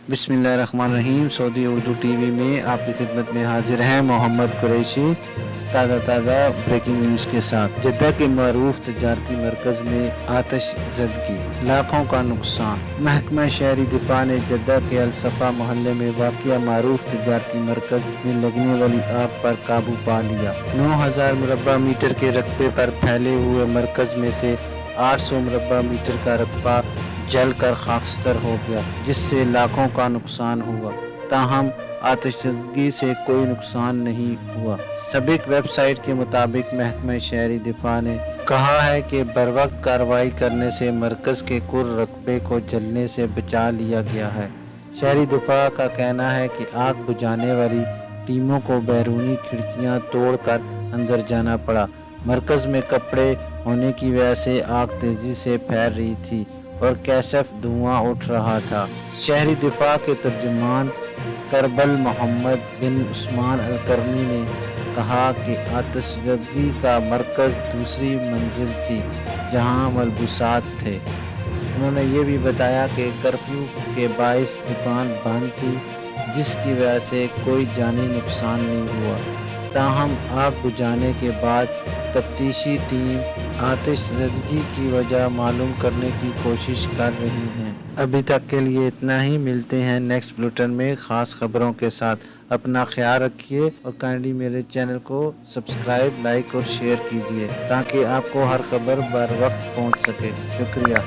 बिस्मिल्लाहिर्रहमानिर्रहीम। Saudi Urdu TV में आपकी खिदमत में हाजिर हैं मोहम्मद कुरैशी ताज़ा ब्रेकिंग न्यूज़ के साथ। जद्दा के मरूफ तजारती मरकज़ में आतिश ज़दगी, लाखों का नुकसान। महकमा शहरी दिफा ने जद्दा के अलसफा मोहल्ले में वाक़िया मरूफ तजारती मरकज़ में लगने वाली आग पर काबू पा लिया। 9000 मुरब्बा मीटर के रकबे पर फैले हुए मरकज़ में से 800 मुरब्बा मीटर का रकबा जल कर खाकस्तर हो गया, जिससे लाखों का नुकसान हुआ। ताहम आतिशज़दगी से कोई नुकसान नहीं हुआ। सबक वेबसाइट के मुताबिक महकमा शहरी दिफा ने कहा है कि बरवक्त कार्रवाई करने से मरकज़ के कुल रकबे को जलने से बचा लिया गया है। शहरी दिफा का कहना है कि आग बुझाने वाली टीमों को बैरूनी खिड़कियां तोड़कर अंदर जाना पड़ा। मरकज़ में कपड़े होने की वजह से आग तेज़ी से फैल रही थी और कैसफ धुआं उठ रहा था। शहरी दिफा के तर्जुमान करबल मोहम्मद बिन उस्मान अल-करनी ने कहा कि आतिशज़दगी का मरकज़ दूसरी मंजिल थी जहां मलबूसात थे। उन्होंने ये भी बताया कि कर्फ्यू के बाइस दुकान बंद थी, जिसकी वजह से कोई जानी नुकसान नहीं हुआ। ताहम आग बुझाने के बाद तफ्तीशी टीम आतिशज़दगी की वजह मालूम करने की कोशिश कर रही हैं। अभी तक के लिए इतना ही। मिलते हैं नेक्स्ट बुलेटिन में ख़ास खबरों के साथ। अपना ख्याल रखिए और काइंडली मेरे चैनल को सब्सक्राइब, लाइक और शेयर कीजिए ताकि आपको हर खबर बर वक्त पहुँच सके। शुक्रिया।